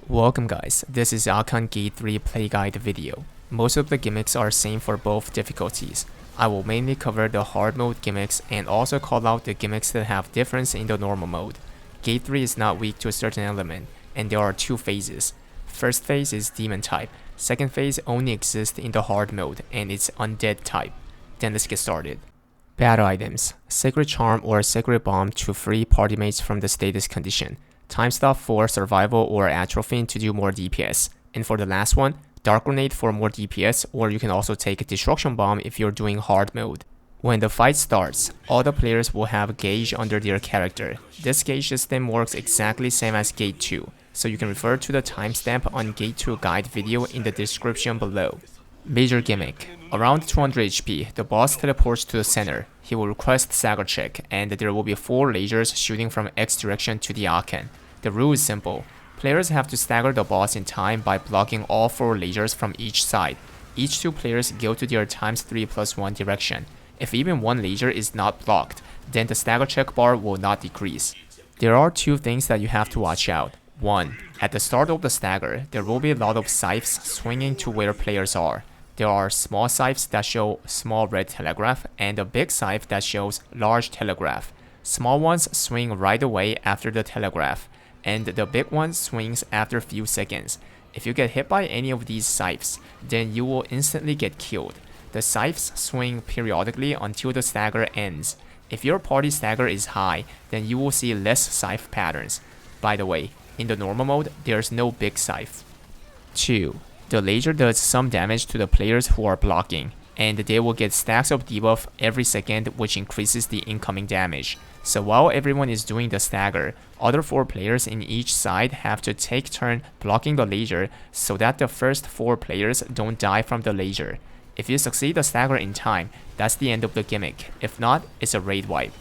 Welcome guys, this is Akkan Gate3 play guide video. Most of the gimmicks are same for both difficulties. I will mainly cover the hard mode gimmicks and also call out the gimmicks that have difference in the normal mode. Gate 3 is not weak to a certain element, and there are two phases. First phase is demon type, second phase only exists in the hard mode and it's undead type. Then let's get started. Battle items: Sacred Charm or Sacred Bomb to free party mates from the status condition. Time stop for survival or atrophy to do more DPS. And for the last one, Dark Grenade for more DPS, or you can also take Destruction Bomb if you're doing hard mode. When the fight starts, all the players will have gauge under their character. This gauge system works exactly same as Gate 2, so you can refer to the timestamp on Gate 2 guide video in the description below. Major gimmick: around 200 HP, the boss teleports to the center. He will request stagger check, and there will be 4 lasers shooting from X direction to the Akkan. The rule is simple. Players have to stagger the boss in time by blocking all 4 lasers from each side. Each 2 players go to their ×3+1 direction. If even 1 laser is not blocked, then the stagger check bar will not decrease. There are 2 things that you have to watch out. 1. At the start of the stagger, there will be a lot of scythes swinging to where players are. There are small scythes that show small red telegraph and a big scythe that shows large telegraph. Small ones swing right away after the telegraph, and the big one swings after a few seconds. If you get hit by any of these scythes, then you will instantly get killed. The scythes swing periodically until the stagger ends. If your party stagger is high, then you will see less scythe patterns. By the way, in the normal mode, there's no big scythe. 2. The laser does some damage to the players who are blocking, and they will get stacks of debuff every second, which increases the incoming damage. So while everyone is doing the stagger, other 4 players in each side have to take turn blocking the laser so that the first 4 players don't die from the laser. If you succeed the stagger in time, that's the end of the gimmick. If not, it's a raid wipe.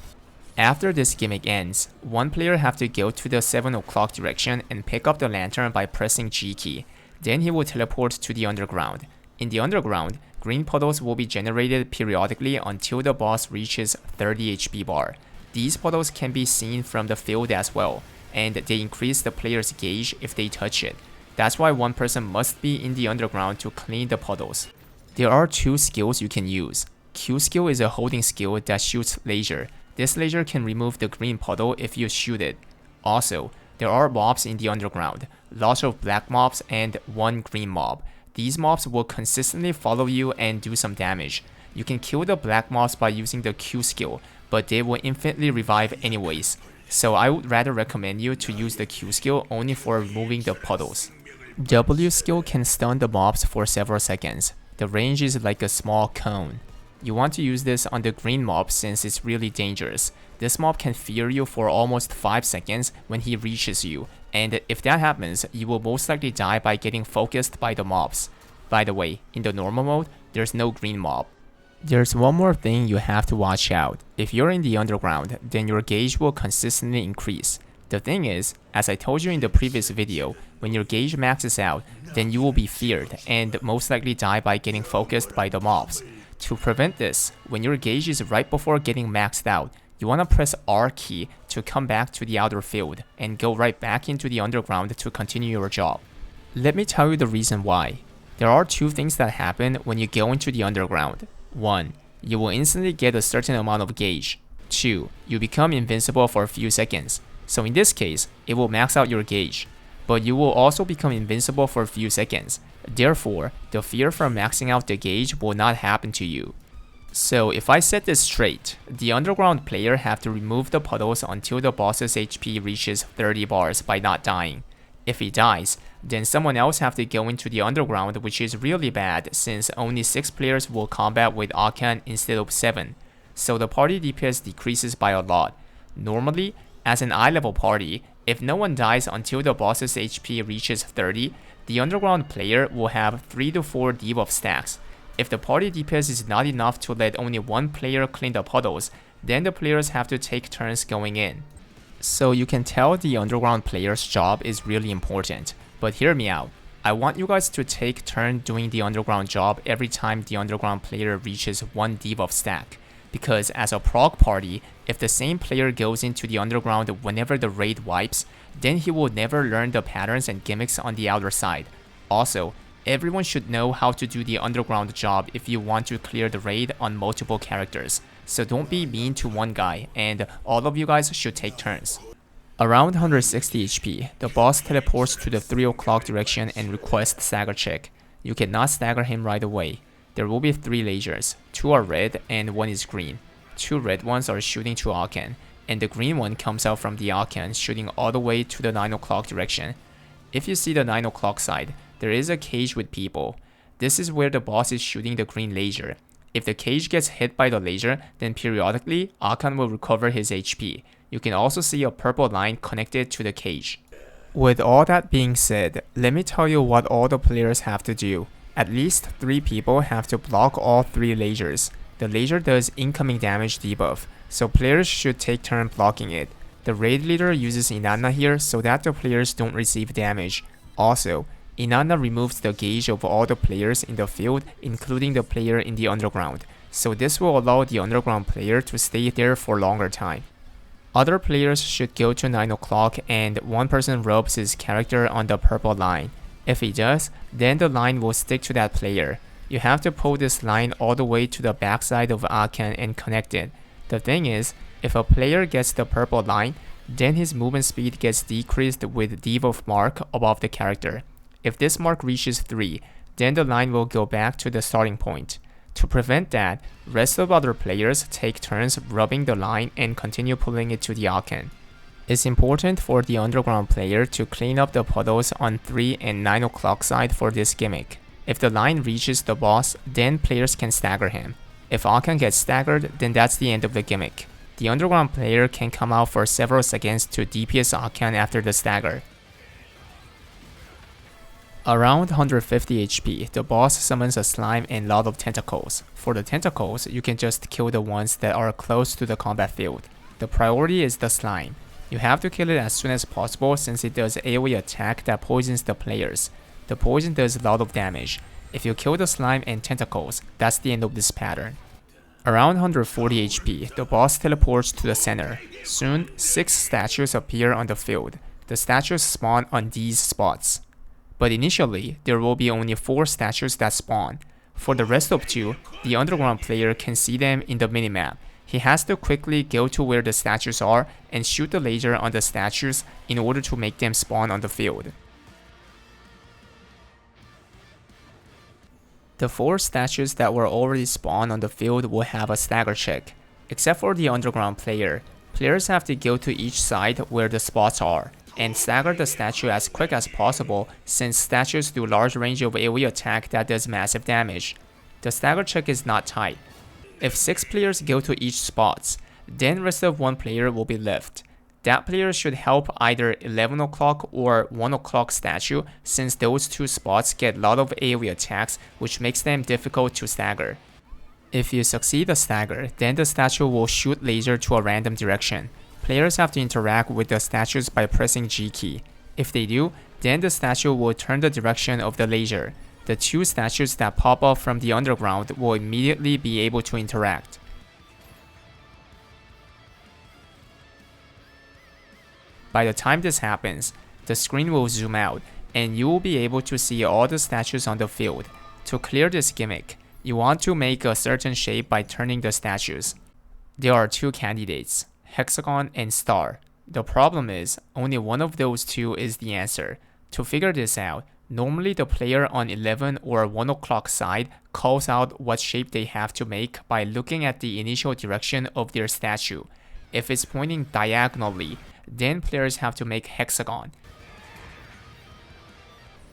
After this gimmick ends, 1 player have to go to the 7 o'clock direction and pick up the lantern by pressing G key. Then he will teleport to the underground. In the underground, green puddles will be generated periodically until the boss reaches 30 HP bar. These puddles can be seen from the field as well, and they increase the player's gauge if they touch it. That's why 1 person must be in the underground to clean the puddles. There are 2 skills you can use. Q skill is a holding skill that shoots laser. This laser can remove the green puddle if you shoot it. Also, there are mobs in the underground, lots of black mobs and 1 green mob. These mobs will consistently follow you and do some damage. You can kill the black mobs by using the Q skill, but they will infinitely revive anyways. So I would rather recommend you to use the Q skill only for removing the puddles. W skill can stun the mobs for several seconds. The range is like a small cone. You want to use this on the green mob since it's really dangerous. This mob can fear you for almost 5 seconds when he reaches you, and if that happens, you will most likely die by getting focused by the mobs. By the way, in the normal mode, there's no green mob. There's one more thing you have to watch out. If you're in the underground, then your gauge will consistently increase. The thing is, as I told you in the previous video, when your gauge maxes out, then you will be feared and most likely die by getting focused by the mobs. To prevent this, when your gauge is right before getting maxed out, you want to press R key to come back to the outer field and go right back into the underground to continue your job. Let me tell you the reason why. There are 2 things that happen when you go into the underground. 1. You will instantly get a certain amount of gauge. 2. You become invincible for a few seconds. So in this case, it will max out your gauge. But you will also become invincible for a few seconds. Therefore, the fear from maxing out the gauge will not happen to you. So if I set this straight, the underground player have to remove the puddles until the boss's HP reaches 30 bars by not dying. If he dies, then someone else have to go into the underground, which is really bad since only 6 players will combat with Akkan instead of 7. So the party DPS decreases by a lot. Normally, as an eye level party, if no one dies until the boss's HP reaches 30, the underground player will have 3 to 4 debuff stacks. If the party DPS is not enough to let only 1 player clean the puddles, then the players have to take turns going in. So you can tell the underground player's job is really important, but hear me out. I want you guys to take turn doing the underground job every time the underground player reaches 1 debuff stack. because as a prog party, if the same player goes into the underground whenever the raid wipes, then he will never learn the patterns and gimmicks on the outer side. Also, everyone should know how to do the underground job if you want to clear the raid on multiple characters, so don't be mean to one guy, and all of you guys should take turns. Around 160 HP, the boss teleports to the 3 o'clock direction and requests stagger check. You cannot stagger him right away. There will be 3 lasers, 2 are red and 1 is green. 2 red ones are shooting to Akkan, and the green one comes out from the Akkan shooting all the way to the 9 o'clock direction. If you see the 9 o'clock side, there is a cage with people. This is where the boss is shooting the green laser. If the cage gets hit by the laser, then periodically, Akkan will recover his HP. You can also see a purple line connected to the cage. With all that being said, let me tell you what all the players have to do. At least 3 people have to block all 3 lasers. The laser does incoming damage debuff, so players should take turn blocking it. The raid leader uses Inanna here so that the players don't receive damage. Also, Inanna removes the gauge of all the players in the field, including the player in the underground, so this will allow the underground player to stay there for longer time. Other players should go to 9 o'clock and one person rubs his character on the purple line. If he does, then the line will stick to that player. You have to pull this line all the way to the backside of Akkan and connect it. The thing is, if a player gets the purple line, then his movement speed gets decreased with debuff mark above the character. If this mark reaches 3, then the line will go back to the starting point. To prevent that, rest of other players take turns rubbing the line and continue pulling it to the Akkan. It's important for the underground player to clean up the puddles on 3 and 9 o'clock side for this gimmick. If the line reaches the boss, then players can stagger him. If Akkan gets staggered, then that's the end of the gimmick. The underground player can come out for several seconds to DPS Akkan after the stagger. Around 150 HP, the boss summons a slime and lot of tentacles. For the tentacles, you can just kill the ones that are close to the combat field. The priority is the slime. You have to kill it as soon as possible since it does AoE attack that poisons the players. The poison does a lot of damage. If you kill the slime and tentacles, that's the end of this pattern. Around 140 HP, the boss teleports to the center. Soon, 6 statues appear on the field. The statues spawn on these spots. But initially, there will be only 4 statues that spawn. For the rest of 2, the underground player can see them in the minimap. He has to quickly go to where the statues are and shoot the laser on the statues in order to make them spawn on the field. The 4 statues that were already spawned on the field will have a stagger check. Except for the underground player, players have to go to each side where the spots are and stagger the statue as quick as possible since statues do large range of AoE attack that does massive damage. The stagger check is not tight. If 6 players go to each spots, then rest of 1 player will be left. That player should help either 11 o'clock or 1 o'clock statue since those 2 spots get a lot of AoE attacks which makes them difficult to stagger. If you succeed the stagger, then the statue will shoot laser to a random direction. Players have to interact with the statues by pressing G key. If they do, then the statue will turn the direction of the laser. The 2 statues that pop up from the underground will immediately be able to interact. By the time this happens, the screen will zoom out, and you will be able to see all the statues on the field. To clear this gimmick, you want to make a certain shape by turning the statues. There are 2 candidates, Hexagon and Star. The problem is, only one of those 2 is the answer. To figure this out, normally the player on 11 or 1 o'clock side calls out what shape they have to make by looking at the initial direction of their statue. If it's pointing diagonally, then players have to make Hexagon.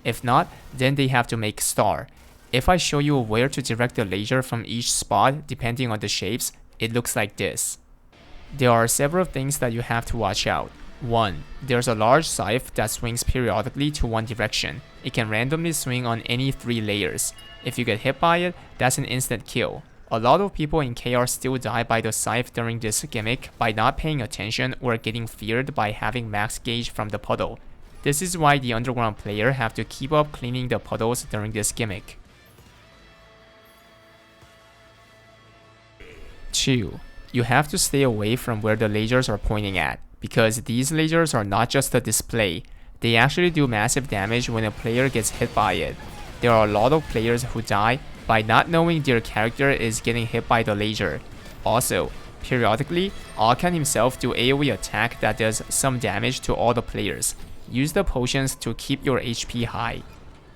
If not, then they have to make Star. If I show you where to direct the laser from each spot depending on the shapes, it looks like this. There are several things that you have to watch out. 1. There's a large scythe that swings periodically to one direction. It can randomly swing on any 3 layers. If you get hit by it, that's an instant kill. A lot of people in KR still die by the scythe during this gimmick by not paying attention or getting feared by having max gauge from the puddle. This is why the underground player have to keep up cleaning the puddles during this gimmick. 2. You have to stay away from where the lasers are pointing at, because these lasers are not just a display, they actually do massive damage when a player gets hit by it. There are a lot of players who die by not knowing their character is getting hit by the laser. Also, periodically, Akkan himself do AoE attack that does some damage to all the players. Use the potions to keep your HP high.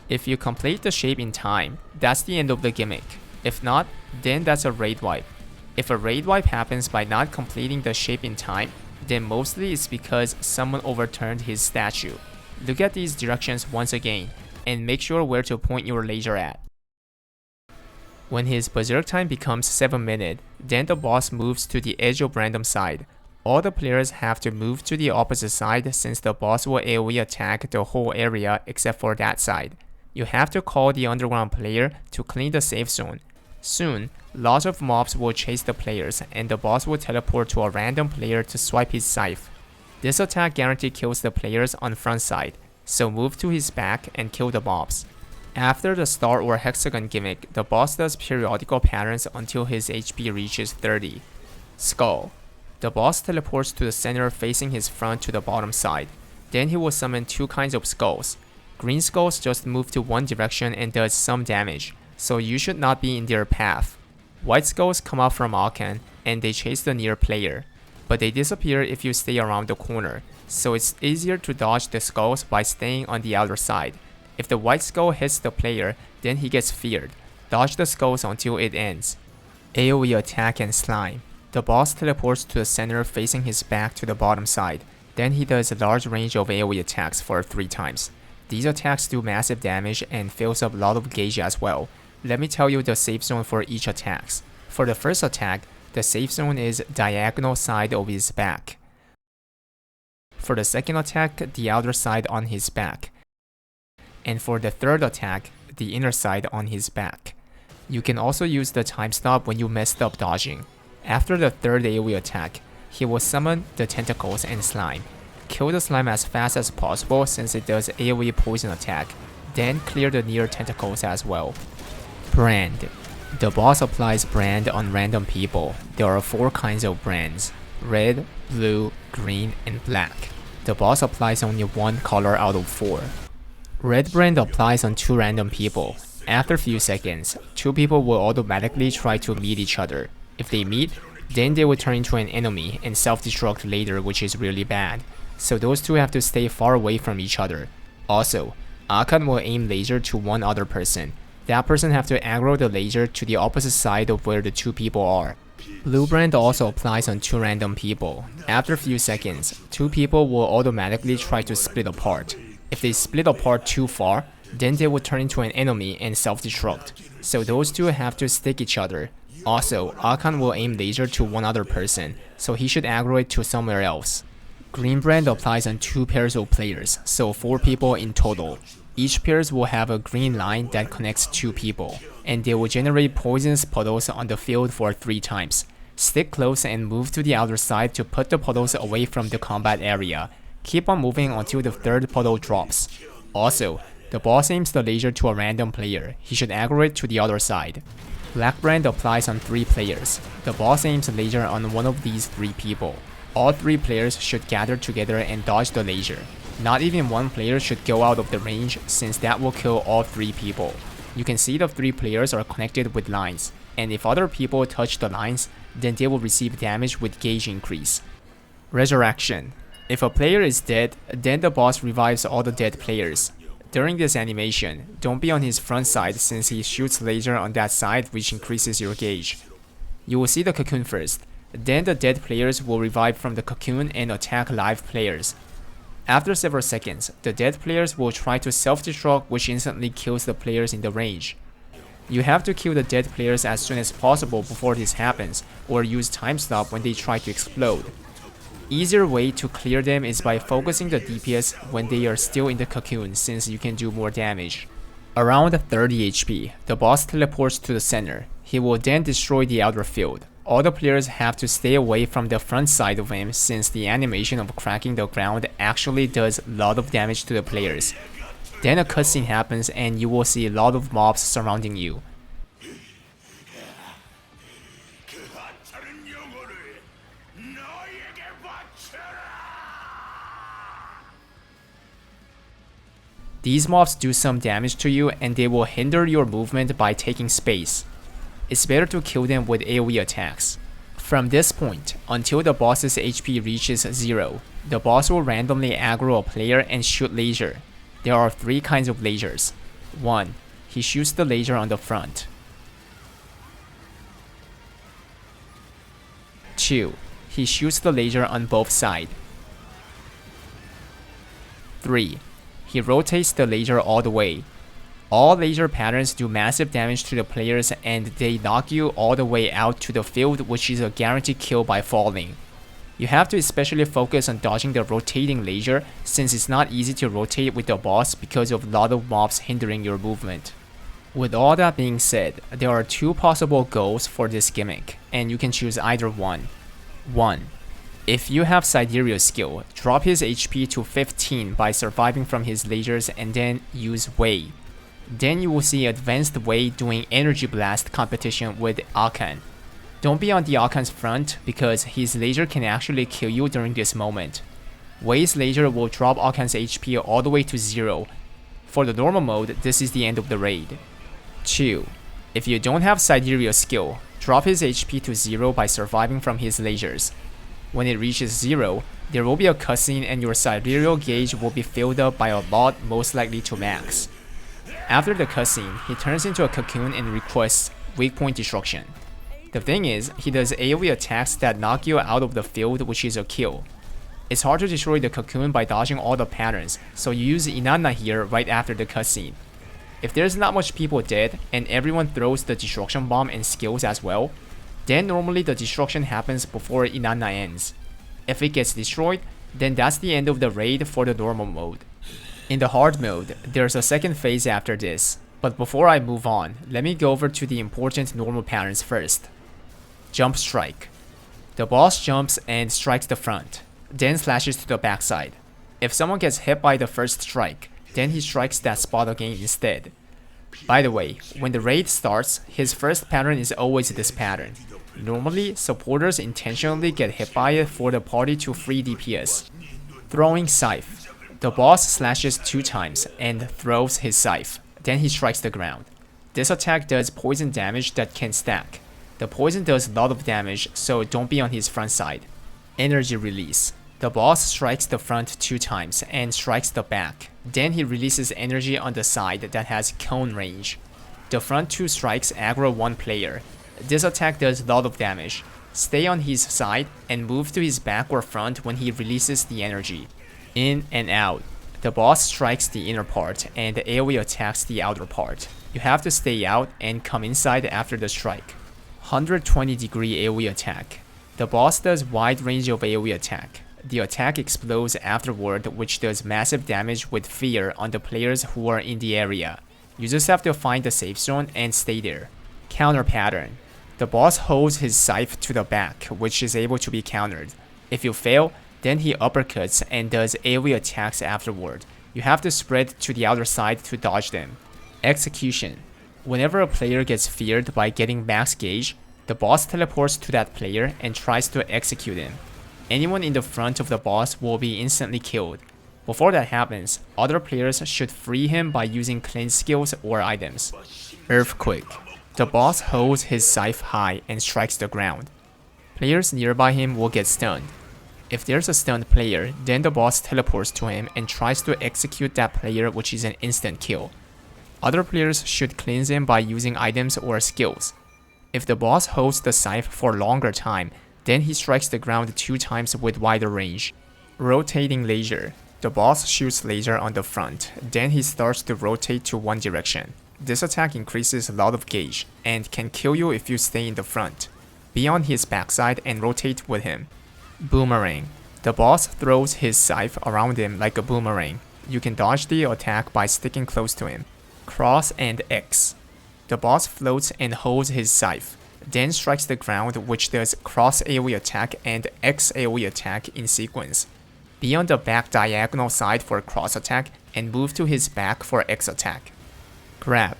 If you complete the shape in time, that's the end of the gimmick. If not, then that's a raid wipe. If a raid wipe happens by not completing the shape in time, then mostly it's because someone overturned his statue. Look at these directions once again, and make sure where to point your laser at. When his Berserk time becomes 7 minutes, then the boss moves to the edge of random side. All the players have to move to the opposite side since the boss will AoE attack the whole area except for that side. You have to call the underground player to clean the safe zone. Soon, lots of mobs will chase the players and the boss will teleport to a random player to swipe his Scythe. This attack guaranteed kills the players on front side, so move to his back and kill the mobs. After the star or hexagon gimmick, the boss does periodical patterns until his HP reaches 30. Skull. The boss teleports to the center facing his front to the bottom side. Then he will summon 2 kinds of skulls. Green skulls just move to one direction and does some damage, so you should not be in their path. White skulls come out from Akkan and they chase the near player, but they disappear if you stay around the corner, so it's easier to dodge the skulls by staying on the outer side. If the white skull hits the player, then he gets feared. Dodge the skulls until it ends. AoE attack and slime. The boss teleports to the center facing his back to the bottom side. Then he does a large range of AoE attacks for 3 times. These attacks do massive damage and fills up a lot of gauge as well. Let me tell you the safe zone for each attacks. For the first attack, the safe zone is diagonal side of his back. For the second attack, the outer side on his back. And for the third attack, the inner side on his back. You can also use the time stop when you messed up dodging. After the third AoE attack, he will summon the tentacles and slime. Kill the slime as fast as possible since it does AoE poison attack, then clear the near tentacles as well. Brand. The boss applies brand on random people. There are 4 kinds of brands: red, blue, green, and black. The boss applies only 1 color out of 4. Red brand applies on 2 random people. After a few seconds, 2 people will automatically try to meet each other. If they meet, then they will turn into an enemy and self-destruct later, which is really bad. So those 2 have to stay far away from each other. Also, Akkan will aim laser to one other person. That person have to aggro the laser to the opposite side of where the 2 people are. Blue brand also applies on 2 random people. After a few seconds, 2 people will automatically try to split apart. If they split apart too far, then they will turn into an enemy and self-destruct. So those 2 have to stick each other. Also, Akkan will aim laser to one other person, so he should aggro it to somewhere else. Green brand applies on 2 pairs of players, so 4 people in total. Each pairs will have a green line that connects 2 people, and they will generate poisonous puddles on the field for 3 times. Stick close and move to the outer side to put the puddles away from the combat area. Keep on moving until the 3rd puddle drops. Also, the boss aims the laser to a random player. He should aggro it to the other side. Black brand applies on 3 players. The boss aims a laser on one of these 3 people. All 3 players should gather together and dodge the laser. Not even one player should go out of the range since that will kill all 3 people. You can see the 3 players are connected with lines, and if other people touch the lines, then they will receive damage with gauge increase. Resurrection. If a player is dead, then the boss revives all the dead players. During this animation, don't be on his front side since he shoots laser on that side, which increases your gauge. You will see the cocoon first, then the dead players will revive from the cocoon and attack live players. After several seconds, the dead players will try to self-destruct, which instantly kills the players in the range. You have to kill the dead players as soon as possible before this happens, or use time stop when they try to explode. Easier way to clear them is by focusing the DPS when they are still in the cocoon since you can do more damage. Around 30 HP, the boss teleports to the center. He will then destroy the outer field. All the players have to stay away from the front side of him since the animation of cracking the ground actually does a lot of damage to the players. Then a cutscene happens and you will see a lot of mobs surrounding you. These mobs do some damage to you and they will hinder your movement by taking space. It's better to kill them with AoE attacks. From this point, until the boss's HP reaches 0, the boss will randomly aggro a player and shoot laser. There are 3 kinds of lasers. 1. He shoots the laser on the front. 2. He shoots the laser on both sides. 3. He rotates the laser all the way. All laser patterns do massive damage to the players and they knock you all the way out to the field, which is a guaranteed kill by falling. You have to especially focus on dodging the rotating laser since it's not easy to rotate with the boss because of a lot of mobs hindering your movement. With all that being said, there are 2 possible goals for this gimmick, and you can choose either one. 1. If you have Sidereal skill, drop his HP to 15 by surviving from his lasers and then use Way. Then you will see Advanced Way doing Energy Blast competition with Akkan. Don't be on the Akkan's front because his laser can actually kill you during this moment. Way's laser will drop Akkan's HP all the way to 0. For the normal mode, this is the end of the raid. 2. If you don't have Sidereal skill, drop his HP to 0 by surviving from his lasers. When it reaches 0, there will be a cutscene and your Sidereal gauge will be filled up by a lot, most likely to max. After the cutscene, he turns into a cocoon and requests weak point destruction. The thing is, he does AoE attacks that knock you out of the field, which is a kill. It's hard to destroy the cocoon by dodging all the patterns, so you use Inanna here right after the cutscene. If there's not much people dead and everyone throws the destruction bomb and skills as well, then normally the destruction happens before Inanna ends. If it gets destroyed, then that's the end of the raid for the normal mode. In the hard mode, there's a second phase after this, but before I move on, let me go over to the important normal patterns first. Jump strike. The boss jumps and strikes the front, then slashes to the backside. If someone gets hit by the first strike, then he strikes that spot again instead. By the way, when the raid starts, his first pattern is always this pattern. Normally, supporters intentionally get hit by it for the party to free DPS. Throwing Scythe. The boss slashes 2 times and throws his Scythe, then he strikes the ground. This attack does poison damage that can stack. The poison does a lot of damage, so don't be on his front side. Energy release. The boss strikes the front 2 times and strikes the back. Then he releases energy on the side that has cone range. The front 2 strikes aggro 1 player. This attack does a lot of damage. Stay on his side and move to his back or front when he releases the energy. In and out. The boss strikes the inner part and the AoE attacks the outer part. You have to stay out and come inside after the strike. 120-degree AoE attack. The boss does wide range of AoE attack. The attack explodes afterward, which does massive damage with fear on the players who are in the area. You just have to find the safe zone and stay there. Counter pattern. The boss holds his Scythe to the back, which is able to be countered. If you fail, then he uppercuts and does AoE attacks afterward. You have to spread to the outer side to dodge them. Execution. Whenever a player gets feared by getting max gauge, the boss teleports to that player and tries to execute him. Anyone in the front of the boss will be instantly killed. Before that happens, other players should free him by using cleanse skills or items. Earthquake. The boss holds his Scythe high and strikes the ground. Players nearby him will get stunned. If there's a stunned player, then the boss teleports to him and tries to execute that player, which is an instant kill. Other players should cleanse him by using items or skills. If the boss holds the Scythe for a longer time, then he strikes the ground 2 times with wider range. Rotating laser. The boss shoots laser on the front, then he starts to rotate to one direction. This attack increases a lot of gauge, and can kill you if you stay in the front. Be on his backside and rotate with him. Boomerang. The boss throws his Scythe around him like a boomerang. You can dodge the attack by sticking close to him. Cross and X. The boss floats and holds his Scythe, then strikes the ground, which does cross AoE attack and X AoE attack in sequence. Be on the back diagonal side for cross attack and move to his back for X attack. Grab.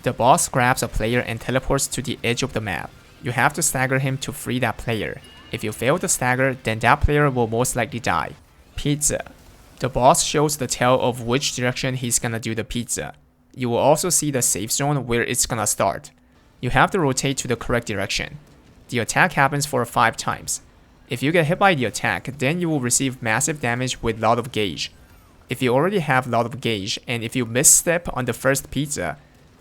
The boss grabs a player and teleports to the edge of the map. You have to stagger him to free that player. If you fail to stagger, then that player will most likely die. Pizza. The boss shows the tell of which direction he's gonna do the pizza. You will also see the safe zone where it's gonna start. You have to rotate to the correct direction. The attack happens for 5 times. If you get hit by the attack, then you will receive massive damage with lot of gauge. If you already have lot of gauge, and if you misstep on the first pizza,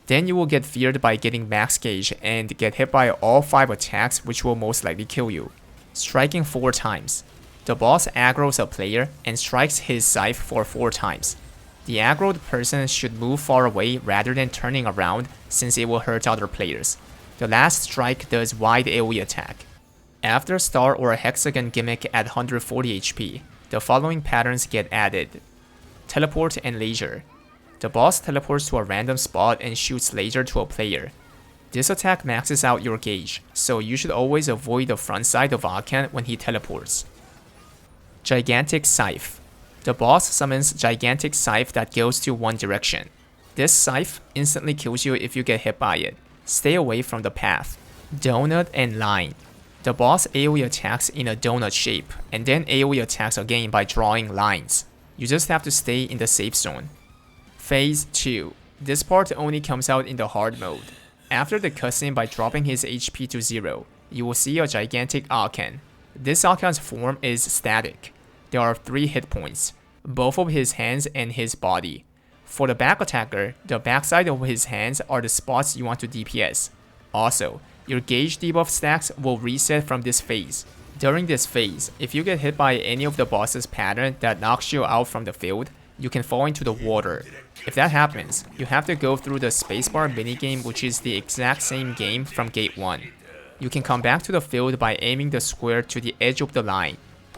then you will get feared by getting max gauge and get hit by all 5 attacks, which will most likely kill you. Striking 4 times. The boss aggroes a player and strikes his Scythe for 4 times. The aggroed person should move far away rather than turning around since it will hurt other players. The last strike does wide AoE attack. After Star or Hexagon gimmick at 140 HP, the following patterns get added. Teleport and Laser. The boss teleports to a random spot and shoots laser to a player. This attack maxes out your gauge, so you should always avoid the front side of Akkan when he teleports. Gigantic Scythe. The boss summons Gigantic Scythe that goes to one direction. This Scythe instantly kills you if you get hit by it. Stay away from the path. Donut and Line. The boss AoE attacks in a donut shape, and then AoE attacks again by drawing lines. You just have to stay in the safe zone. Phase 2. This part only comes out in the hard mode. After the cutscene by dropping his HP to 0, you will see a gigantic Akkan. This Akkan's form is static. There are 3 hit points, both of his hands and his body. For the back attacker, the backside of his hands are the spots you want to DPS. Also, your gauge debuff stacks will reset from this phase. During this phase, if you get hit by any of the boss's pattern that knocks you out from the field, you can fall into the water. If that happens, you have to go through the spacebar minigame, which is the exact same game from Gate 1. You can come back to the field by aiming the square to the edge of the line.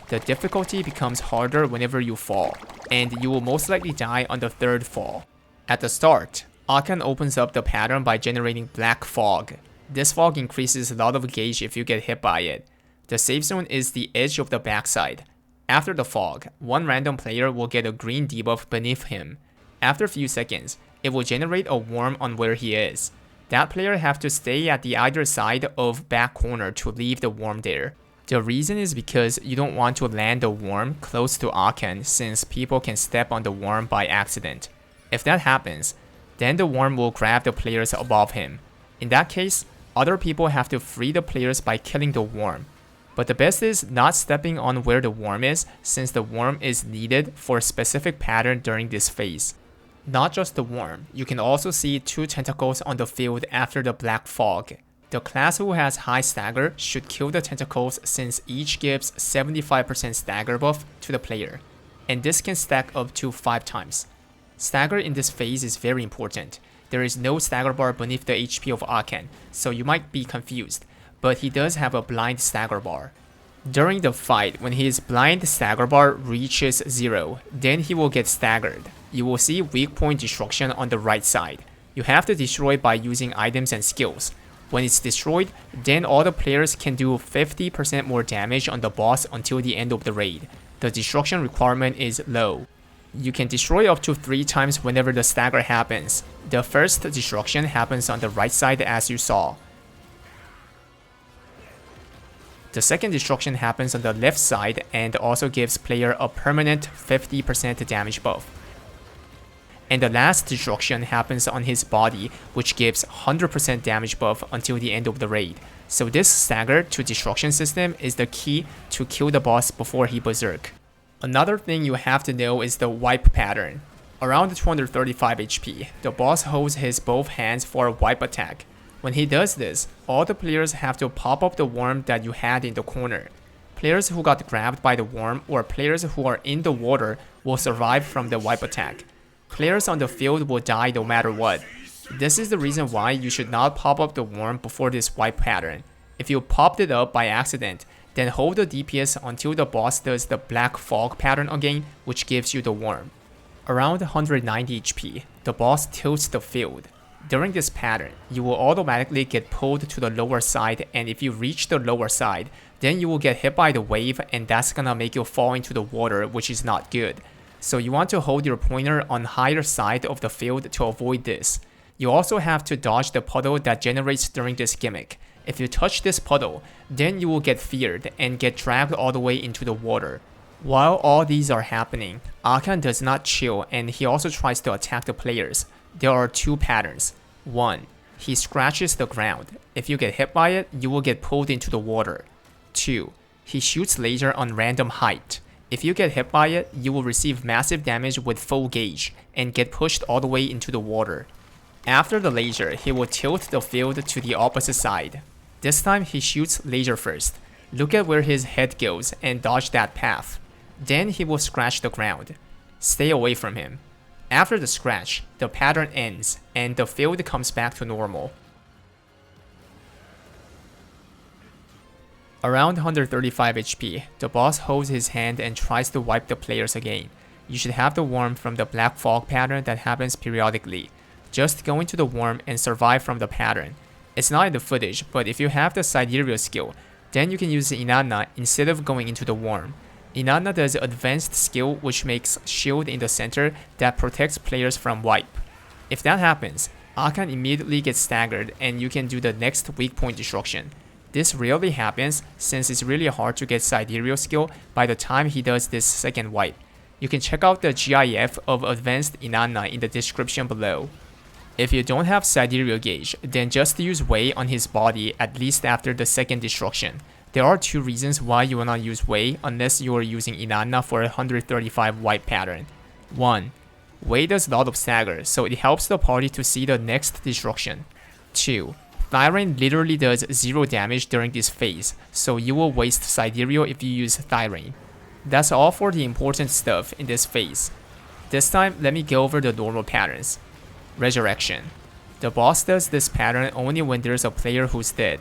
The difficulty becomes harder whenever you fall, and you will most likely die on the 3rd fall. At the start, Akkan opens up the pattern by generating black fog. This fog increases a lot of gauge if you get hit by it. The safe zone is the edge of the backside. After the fog, one random player will get a green debuff beneath him. After a few seconds, it will generate a worm on where he is. That player have to stay at the either side of back corner to leave the worm there. The reason is because you don't want to land the worm close to Akkan since people can step on the worm by accident. If that happens, then the worm will grab the players above him. In that case, other people have to free the players by killing the worm. But the best is not stepping on where the worm is since the worm is needed for a specific pattern during this phase. Not just the worm, you can also see 2 tentacles on the field after the black fog. The class who has high stagger should kill the tentacles since each gives 75% stagger buff to the player, and this can stack up to 5 times. Stagger in this phase is very important. There is no stagger bar beneath the HP of Akkan, so you might be confused, but he does have a blind stagger bar. During the fight, when his blind stagger bar reaches 0, then he will get staggered. You will see weak point destruction on the right side. You have to destroy by using items and skills. When it's destroyed, then all the players can do 50% more damage on the boss until the end of the raid. The destruction requirement is low. You can destroy up to 3 times whenever the stagger happens. The first destruction happens on the right side as you saw. The second destruction happens on the left side and also gives player a permanent 50% damage buff. And the last destruction happens on his body, which gives 100% damage buff until the end of the raid. So this stagger to destruction system is the key to kill the boss before he berserk. Another thing you have to know is the wipe pattern. Around 235 HP, the boss holds his both hands for a wipe attack. When he does this, all the players have to pop up the worm that you had in the corner. Players who got grabbed by the worm or players who are in the water will survive from the wipe attack. Players on the field will die no matter what. This is the reason why you should not pop up the worm before this wipe pattern. If you popped it up by accident, then hold the DPS until the boss does the black fog pattern again, which gives you the worm. Around 190 HP, the boss tilts the field. During this pattern, you will automatically get pulled to the lower side, and if you reach the lower side, then you will get hit by the wave and that's gonna make you fall into the water, which is not good. So you want to hold your pointer on higher side of the field to avoid this. You also have to dodge the puddle that generates during this gimmick. If you touch this puddle, then you will get feared and get dragged all the way into the water. While all these are happening, Akkan does not chill and he also tries to attack the players. There are two patterns. 1. He scratches the ground. If you get hit by it, you will get pulled into the water. 2. He shoots laser on random height. If you get hit by it, you will receive massive damage with full gauge and get pushed all the way into the water. After the laser, he will tilt the field to the opposite side. This time he shoots laser first. Look at where his head goes and dodge that path. Then he will scratch the ground. Stay away from him. After the scratch, the pattern ends and the field comes back to normal. Around 135 HP, the boss holds his hand and tries to wipe the players again. You should have the worm from the black fog pattern that happens periodically. Just go into the worm and survive from the pattern. It's not in the footage, but if you have the sidereal skill, then you can use Inanna instead of going into the worm. Inanna does advanced skill which makes shield in the center that protects players from wipe. If that happens, Akkan immediately gets staggered and you can do the next weak point destruction. This rarely happens since it's really hard to get sidereal skill by the time he does this second wipe. You can check out the GIF of advanced Inanna in the description below. If you don't have sidereal gauge, then just use Wei on his body at least after the second destruction. There are two reasons why you will not use Wei unless you are using Inanna for a 135 wipe pattern. 1. Wei does a lot of stagger, so it helps the party to see the next destruction. 2. Thyrane literally does 0 damage during this phase, so you will waste sidereal if you use Thyrane. That's all for the important stuff in this phase. This time, let me go over the normal patterns. Resurrection. The boss does this pattern only when there's a player who's dead.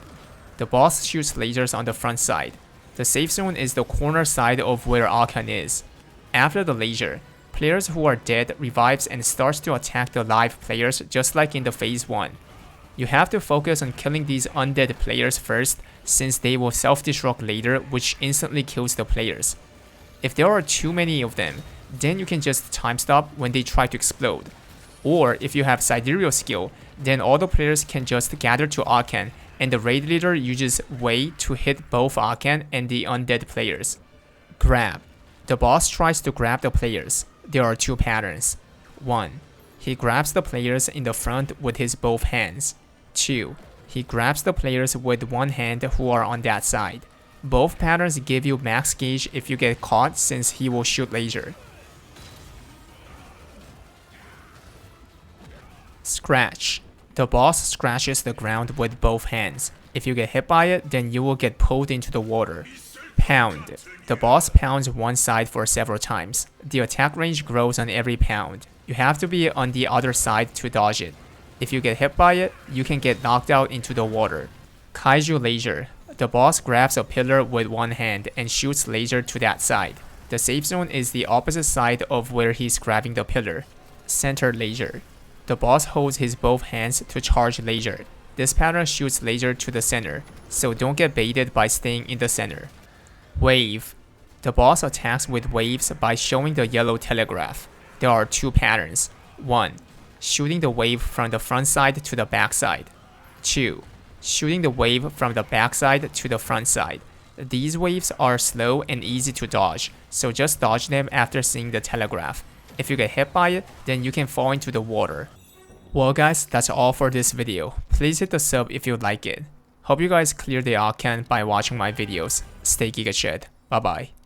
The boss shoots lasers on the front side. The safe zone is the corner side of where Akkan is. After the laser, players who are dead revives and starts to attack the live players just like in the phase 1. You have to focus on killing these undead players first since they will self-destruct later, which instantly kills the players. If there are too many of them, then you can just time stop when they try to explode. Or if you have sidereal skill, then all the players can just gather to Akkan and the raid leader uses Wei to hit both Akkan and the undead players. Grab. The boss tries to grab the players. There are two patterns. 1. He grabs the players in the front with his both hands. 2. He grabs the players with one hand who are on that side. Both patterns give you max gauge if you get caught since he will shoot laser. Scratch. The boss scratches the ground with both hands. If you get hit by it, then you will get pulled into the water. Pound. The boss pounds one side for several times. The attack range grows on every pound. You have to be on the other side to dodge it. If you get hit by it, you can get knocked out into the water. Kaiju laser. The boss grabs a pillar with one hand and shoots laser to that side. The safe zone is the opposite side of where he's grabbing the pillar. Center laser. The boss holds his both hands to charge laser. This pattern shoots laser to the center, so don't get baited by staying in the center. Wave. The boss attacks with waves by showing the yellow telegraph. There are two patterns. 1. Shooting the wave from the front side to the back side. 2. Shooting the wave from the back side to the front side. These waves are slow and easy to dodge, so just dodge them after seeing the telegraph. If you get hit by it, then you can fall into the water. Well guys, that's all for this video. Please hit the sub if you like it. Hope you guys clear the Akkan by watching my videos. Stay Giga Shed. Bye bye.